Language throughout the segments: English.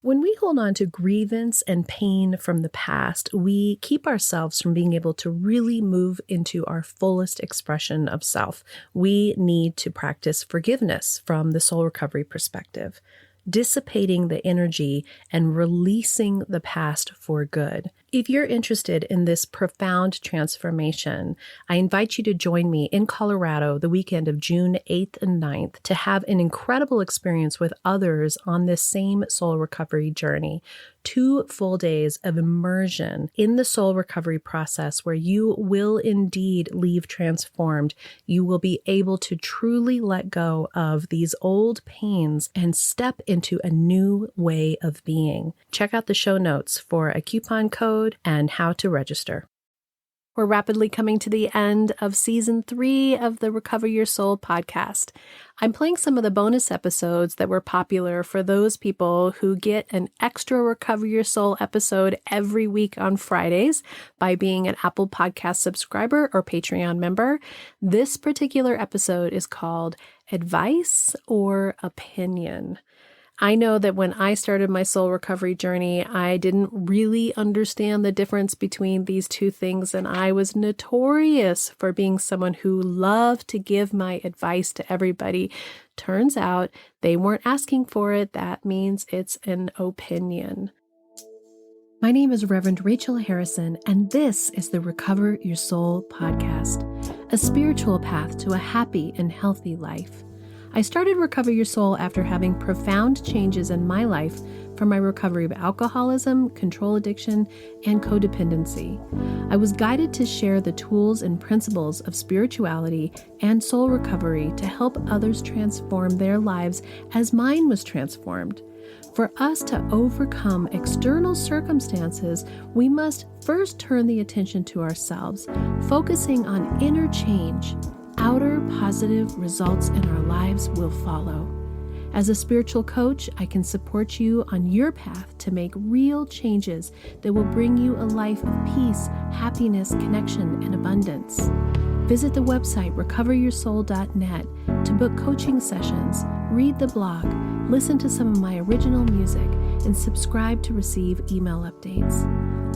When we hold on to grievance and pain from the past, we keep ourselves from being able to really move into our fullest expression of self. We need to practice forgiveness from the soul recovery perspective, dissipating the energy and releasing the past for good. If you're interested in this profound transformation, I invite you to join me in Colorado the weekend of June 8th and 9th to have an incredible experience with others on this same soul recovery journey. 2 full days of immersion in the soul recovery process where you will indeed leave transformed. You will be able to truly let go of these old pains and step into a new way of being. Check out the show notes for a coupon code and how to register. We're rapidly coming to the end of season 3 of the Recover Your Soul podcast. I'm playing some of the bonus episodes that were popular for those people who get an extra Recover Your Soul episode every week on Fridays by being an Apple Podcast subscriber or Patreon member. This particular episode is called Advice or Opinion. I know that when I started my soul recovery journey, I didn't really understand the difference between these two things, and I was notorious for being someone who loved to give my advice to everybody. Turns out they weren't asking for it. That means it's an opinion. My name is Reverend Rachel Harrison, and this is the Recover Your Soul podcast, a spiritual path to a happy and healthy life. I started Recover Your Soul after having profound changes in my life from my recovery of alcoholism, control addiction, and codependency. I was guided to share the tools and principles of spirituality and soul recovery to help others transform their lives as mine was transformed. For us to overcome external circumstances, we must first turn the attention to ourselves, focusing on inner change. Outer positive results in our lives will follow. As a spiritual coach, I can support you on your path to make real changes that will bring you a life of peace, happiness, connection, and abundance. Visit the website recoveryoursoul.net to book coaching sessions, read the blog, listen to some of my original music, and subscribe to receive email updates.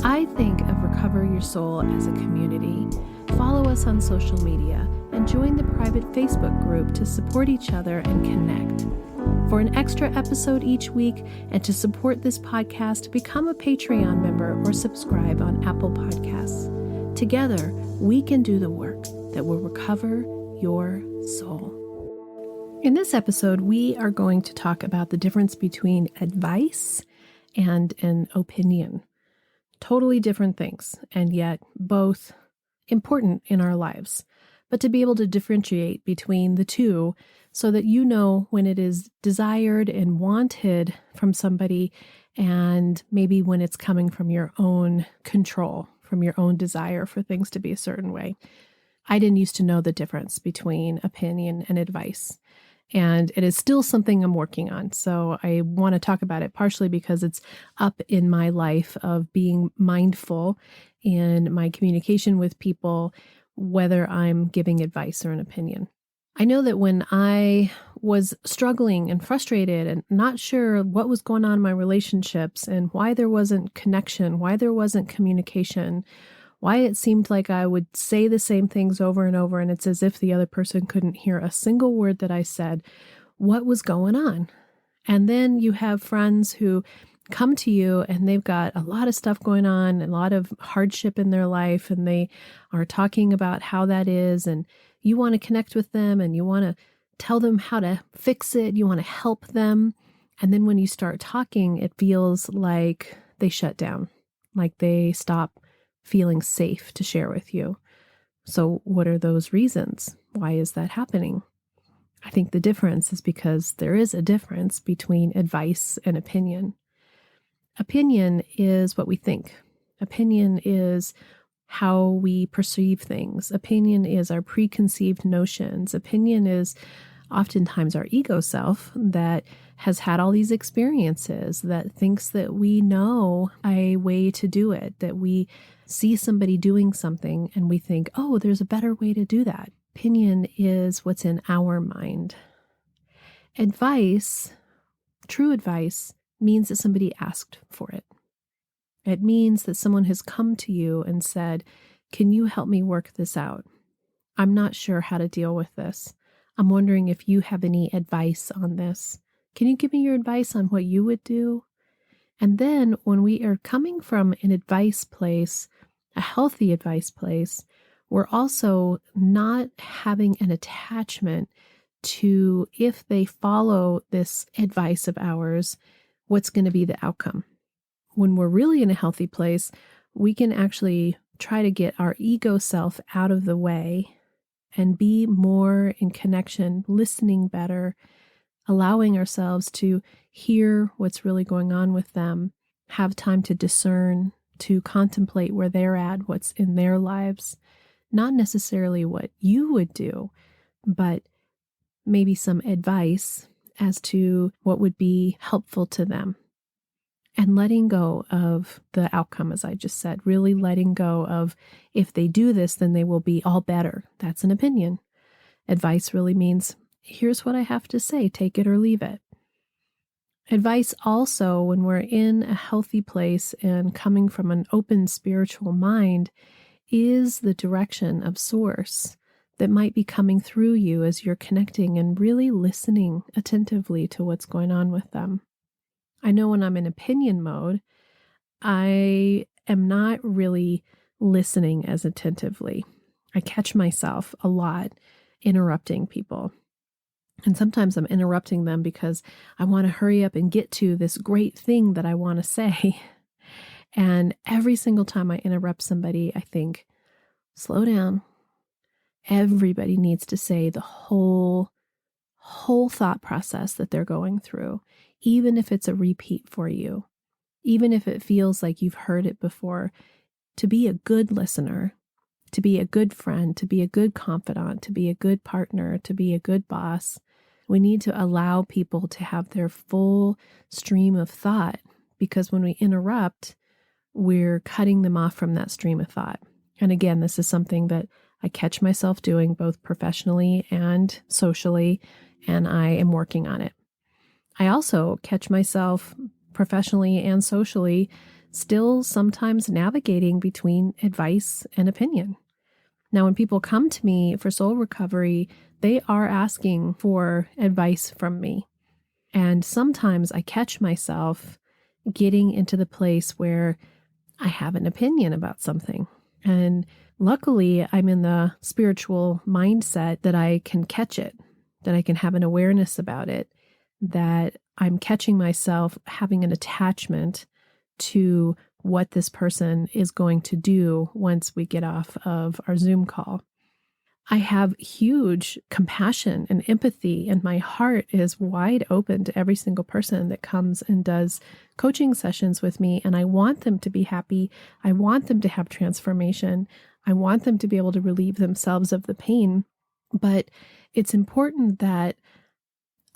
I think of Recover Your Soul as a community. Follow us on social media and join the private Facebook group to support each other and connect. For an extra episode each week and to support this podcast, become a Patreon member or subscribe on Apple Podcasts. Together, we can do the work that will recover your soul. In this episode, we are going to talk about the difference between advice and an opinion. Totally different things, and yet both important in our lives. But to be able to differentiate between the two so that you know when it is desired and wanted from somebody and maybe when it's coming from your own control, from your own desire for things to be a certain way. I didn't used to know the difference between opinion and advice. And it is still something I'm working on. So I want to talk about it partially because it's up in my life of being mindful in my communication with people, whether I'm giving advice or an opinion. I know that when I was struggling and frustrated and not sure what was going on in my relationships and why there wasn't connection, why there wasn't communication, why it seemed like I would say the same things over and over, and it's as if the other person couldn't hear a single word that I said, what was going on? And then you have friends who come to you and they've got a lot of stuff going on, a lot of hardship in their life, and they are talking about how that is, and you want to connect with them and you want to tell them how to fix it, you want to help them. And then when you start talking, it feels like they shut down, like they stop feeling safe to share with you. So what are those reasons? Why is that happening? I think the difference is because there is a difference between advice and opinion. Opinion is what we think. Opinion is how we perceive things. Opinion is our preconceived notions. Opinion is oftentimes our ego self that has had all these experiences, that thinks that we know a way to do it, that we see somebody doing something and we think, oh, there's a better way to do that. Opinion is what's in our mind. Advice, true advice, means that somebody asked for it. It means that someone has come to you and said, can you help me work this out? I'm not sure how to deal with this. I'm wondering if you have any advice on this. Can you give me your advice on what you would do? And then when we are coming from an advice place, a healthy advice place, we're also not having an attachment to, if they follow this advice of ours, what's going to be the outcome. When we're really in a healthy place, we can actually try to get our ego self out of the way and be more in connection, listening better, allowing ourselves to hear what's really going on with them, have time to discern, to contemplate where they're at, what's in their lives, not necessarily what you would do, but maybe some advice as to what would be helpful to them. And letting go of the outcome, as I just said, really letting go of, if they do this, then they will be all better. That's an opinion. Advice really means, here's what I have to say, take it or leave it. Advice also, when we're in a healthy place and coming from an open spiritual mind, is the direction of source that might be coming through you as you're connecting and really listening attentively to what's going on with them. I know when I'm in opinion mode, I am not really listening as attentively. I catch myself a lot interrupting people. And sometimes I'm interrupting them because I want to hurry up and get to this great thing that I want to say. And every single time I interrupt somebody, I think, slow down. Everybody needs to say the whole thought process that they're going through, even if it's a repeat for you, even if it feels like you've heard it before. To be a good listener, to be a good friend, to be a good confidant, to be a good partner, to be a good boss, we need to allow people to have their full stream of thought, because when we interrupt, we're cutting them off from that stream of thought. And again, this is something that I catch myself doing both professionally and socially, and I am working on it. I also catch myself professionally and socially still sometimes navigating between advice and opinion. Now, when people come to me for soul recovery, they are asking for advice from me. And sometimes I catch myself getting into the place where I have an opinion about something. And luckily, I'm in the spiritual mindset that I can catch it, that I can have an awareness about it, that I'm catching myself having an attachment to what this person is going to do once we get off of our Zoom call. I have huge compassion and empathy, and my heart is wide open to every single person that comes and does coaching sessions with me. And I want them to be happy. I want them to have transformation. I want them to be able to relieve themselves of the pain. But it's important that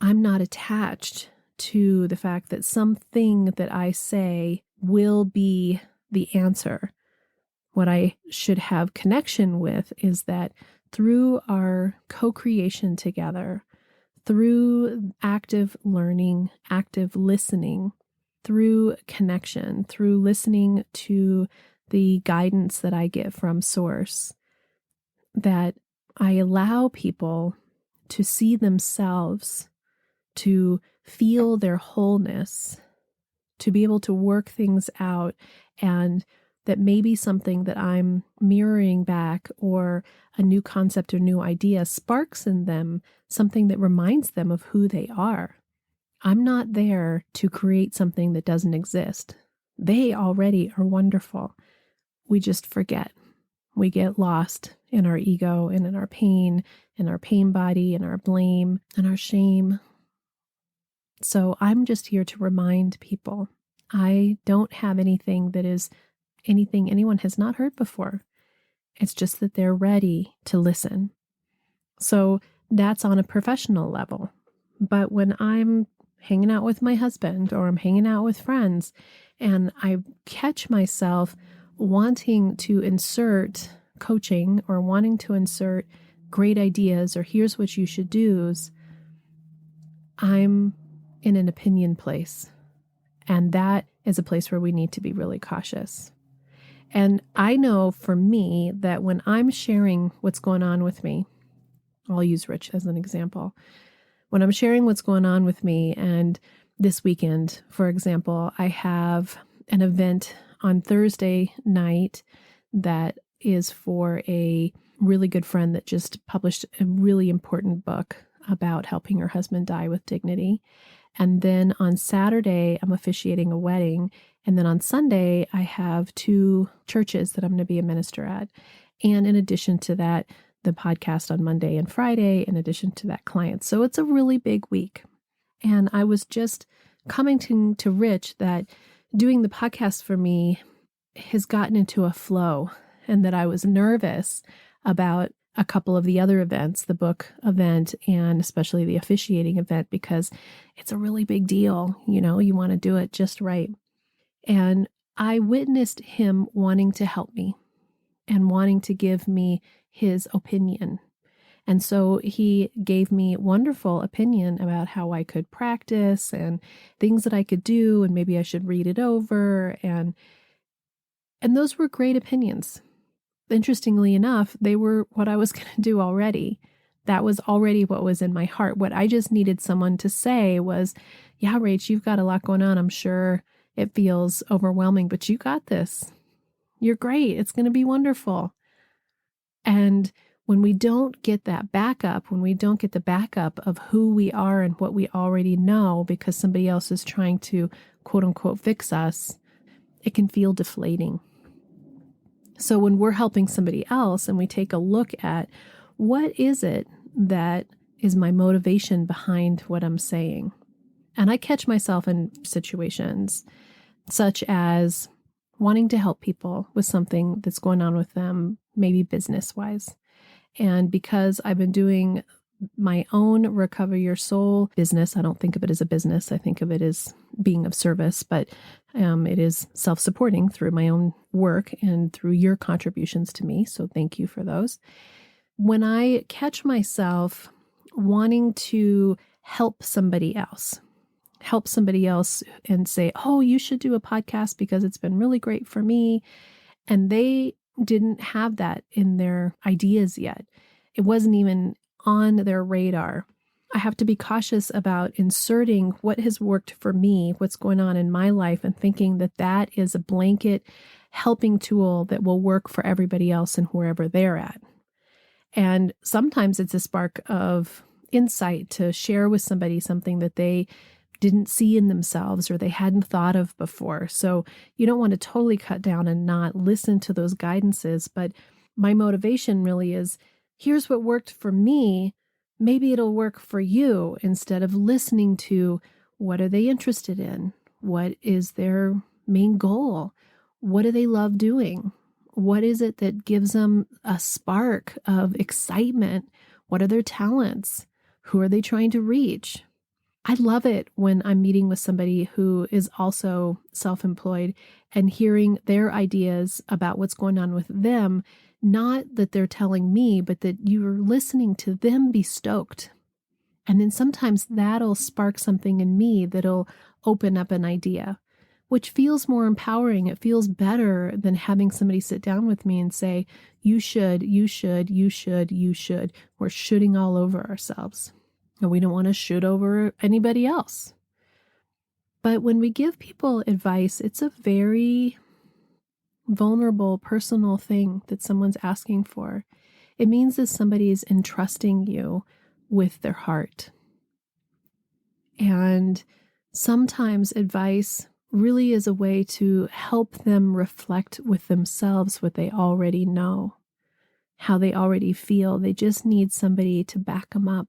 I'm not attached to the fact that something that I say will be the answer. What I should have connection with is that through our co-creation together, through active learning, active listening, through connection, through listening to the guidance that I get from Source, that I allow people to see themselves, to feel their wholeness, to be able to work things out, and that maybe something that I'm mirroring back or a new concept or new idea sparks in them something that reminds them of who they are. I'm not there to create something that doesn't exist. They already are wonderful. We just forget. We get lost in our ego and in our pain body, and our blame and our shame. So I'm just here to remind people I don't have anything that is anything anyone has not heard before. It's just that they're ready to listen. So that's on a professional level. But when I'm hanging out with my husband or I'm hanging out with friends and I catch myself wanting to insert coaching or wanting to insert great ideas or here's what you should do, I'm in an opinion place. And that is a place where we need to be really cautious. And I know for me that when I'm sharing what's going on with me, I'll use Rich as an example. When I'm sharing what's going on with me, and this weekend, for example, I have an event on Thursday night that is for a really good friend that just published a really important book about helping her husband die with dignity. And then on Saturday, I'm officiating a wedding. And then on Sunday, I have 2 churches that I'm going to be a minister at. And in addition to that, the podcast on Monday and Friday, in addition to that client. So it's a really big week. And I was just commenting to Rich that doing the podcast for me has gotten into a flow, and that I was nervous about a couple of the other events, the book event and especially the officiating event, because it's a really big deal. You want to do it just right. And I witnessed him wanting to help me and wanting to give me his opinion. And so he gave me wonderful opinion about how I could practice and things that I could do, and maybe I should read it over. And those were great opinions. Interestingly enough, they were what I was going to do already. That was already what was in my heart. What I just needed someone to say was, yeah, Rach, you've got a lot going on. I'm sure it feels overwhelming, but you got this. You're great. It's going to be wonderful. And when we don't get that backup, when we don't get the backup of who we are and what we already know because somebody else is trying to quote unquote fix us, it can feel deflating. So when we're helping somebody else and we take a look at what is it that is my motivation behind what I'm saying, and I catch myself in situations such as wanting to help people with something that's going on with them, maybe business-wise. And because I've been doing my own Recover Your Soul business, I don't think of it as a business. I think of it as being of service, but it is self-supporting through my own work and through your contributions to me. So thank you for those. When I catch myself wanting to help somebody else and say, oh, you should do a podcast because it's been really great for me. And they didn't have that in their ideas yet. It wasn't even on their radar. I have to be cautious about inserting what has worked for me, what's going on in my life, and thinking that that is a blanket helping tool that will work for everybody else and wherever they're at. And sometimes it's a spark of insight to share with somebody something that they didn't see in themselves or they hadn't thought of before. So you don't want to totally cut down and not listen to those guidances. But my motivation really is, here's what worked for me. Maybe it'll work for you, instead of listening to what are they interested in? What is their main goal? What do they love doing? What is it that gives them a spark of excitement? What are their talents? Who are they trying to reach? I love it when I'm meeting with somebody who is also self-employed and hearing their ideas about what's going on with them, not that they're telling me, but that you're listening to them be stoked. And then sometimes that'll spark something in me that'll open up an idea, which feels more empowering. It feels better than having somebody sit down with me and say, you should, you should, you should, you should. We're shooting all over ourselves. And we don't want to shoot over anybody else. But when we give people advice, it's a very vulnerable, personal thing that someone's asking for. It means that somebody's entrusting you with their heart. And sometimes advice really is a way to help them reflect with themselves what they already know, how they already feel. They just need somebody to back them up,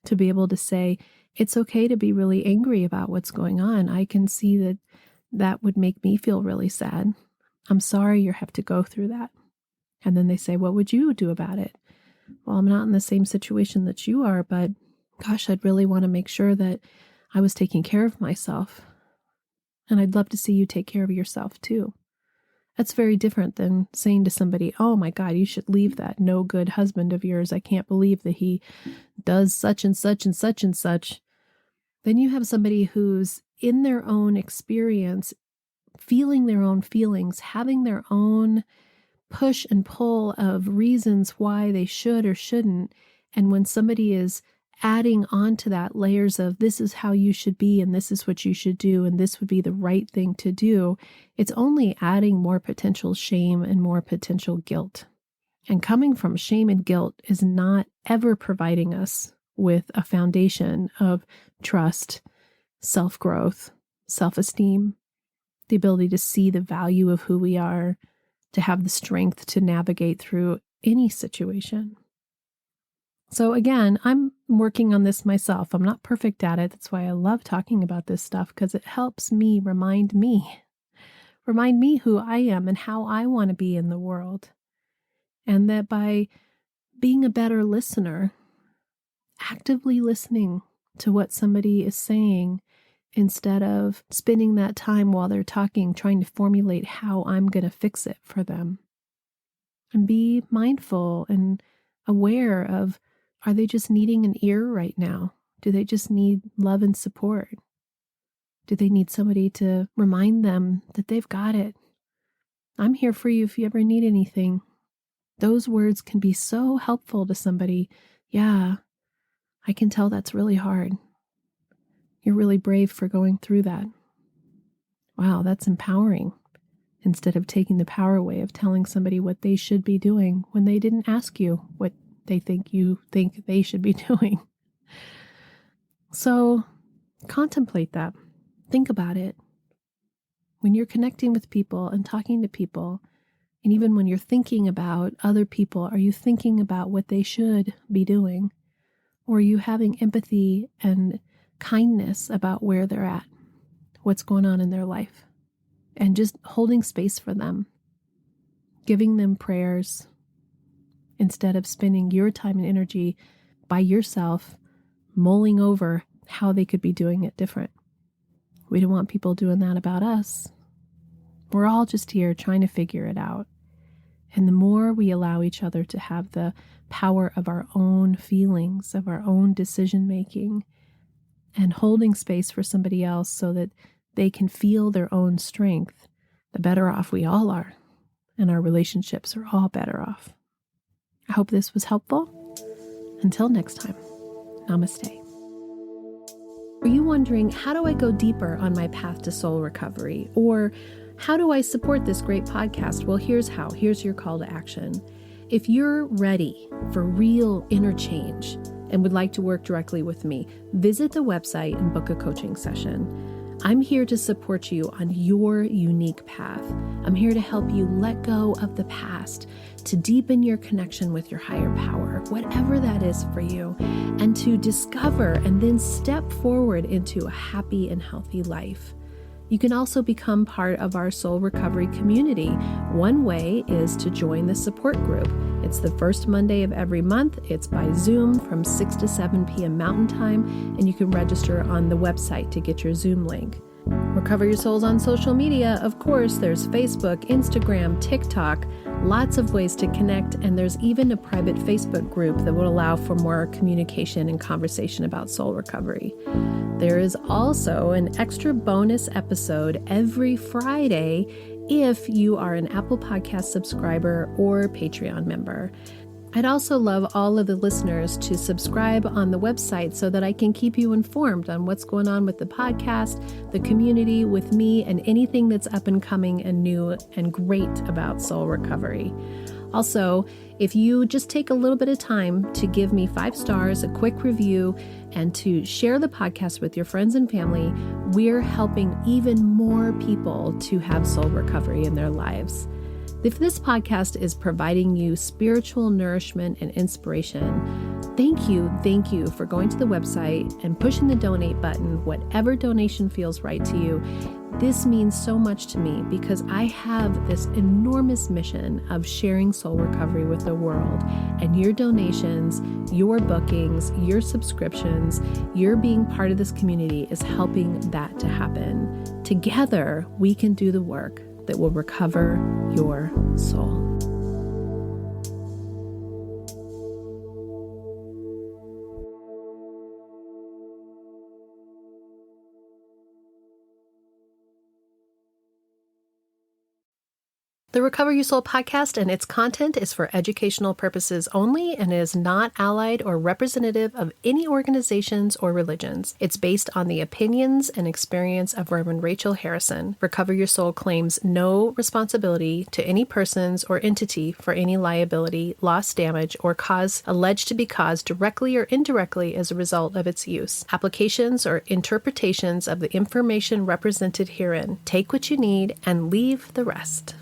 to be able to say, it's okay to be really angry about what's going on. I can see that that would make me feel really sad. I'm sorry you have to go through that. And then they say, what would you do about it? Well, I'm not in the same situation that you are, but gosh, I'd really want to make sure that I was taking care of myself. And I'd love to see you take care of yourself too. That's very different than saying to somebody, oh my God, you should leave that no good husband of yours. I can't believe that he does such and such and such and such. Then you have somebody who's in their own experience, feeling their own feelings, having their own push and pull of reasons why they should or shouldn't. And when somebody is adding on to that layers of this is how you should be and this is what you should do and this would be the right thing to do, it's only adding more potential shame and more potential guilt. And coming from shame and guilt is not ever providing us with a foundation of trust, self-growth, self-esteem, the ability to see the value of who we are, to have the strength to navigate through any situation. So again, I'm working on this myself. I'm not perfect at it. That's why I love talking about this stuff, because it helps me remind me who I am and how I want to be in the world. And that by being a better listener, actively listening to what somebody is saying, instead of spending that time while they're talking, trying to formulate how I'm going to fix it for them. And be mindful and aware of, are they just needing an ear right now? Do they just need love and support? Do they need somebody to remind them that they've got it? I'm here for you if you ever need anything. Those words can be so helpful to somebody. Yeah, I can tell that's really hard. You're really brave for going through that. Wow, that's empowering. Instead of taking the power away of telling somebody what they should be doing when they didn't ask you what they think you think they should be doing. So contemplate that. Think about it. When you're connecting with people and talking to people, and even when you're thinking about other people, are you thinking about what they should be doing? Or are you having empathy and kindness about where they're at, what's going on in their life, and just holding space for them, giving them prayers instead of spending your time and energy by yourself mulling over how they could be doing it different. We don't want people doing that about us. We're all just here trying to figure it out. And the more we allow each other to have the power of our own feelings, of our own decision making, and holding space for somebody else so that they can feel their own strength, the better off we all are. And our relationships are all better off. I hope this was helpful. Until next time, namaste. Are you wondering, how do I go deeper on my path to soul recovery? Or how do I support this great podcast? Well, here's how. Here's your call to action. If you're ready for real inner change and would like to work directly with me, visit the website and book a coaching session. I'm here to support you on your unique path. I'm here to help you let go of the past, to deepen your connection with your higher power, whatever that is for you, and to discover and then step forward into a happy and healthy life. You can also become part of our soul recovery community. One way is to join the support group. It's the first Monday of every month. It's by Zoom from 6 to 7 p.m. Mountain Time, and you can register on the website to get your Zoom link. Recover Your Souls on social media. Of course, there's Facebook, Instagram, TikTok, lots of ways to connect, and there's even a private Facebook group that will allow for more communication and conversation about soul recovery. There is also an extra bonus episode every Friday if you are an Apple Podcast subscriber or Patreon member. I'd also love all of the listeners to subscribe on the website so that I can keep you informed on what's going on with the podcast, the community, with me, and anything that's up and coming and new and great about soul recovery. Also, if you just take a little bit of time to give me 5 stars, a quick review, and to share the podcast with your friends and family, we're helping even more people to have soul recovery in their lives. If this podcast is providing you spiritual nourishment and inspiration, thank you for going to the website and pushing the donate button, whatever donation feels right to you. This means so much to me because I have this enormous mission of sharing soul recovery with the world, and your donations, your bookings, your subscriptions, your being part of this community is helping that to happen. Together, we can do the work that will recover your soul. The Recover Your Soul podcast and its content is for educational purposes only and is not allied or representative of any organizations or religions. It's based on the opinions and experience of Reverend Rachel Harrison. Recover Your Soul claims no responsibility to any persons or entity for any liability, loss, damage, or cause alleged to be caused directly or indirectly as a result of its use. Applications or interpretations of the information represented herein. Take what you need and leave the rest.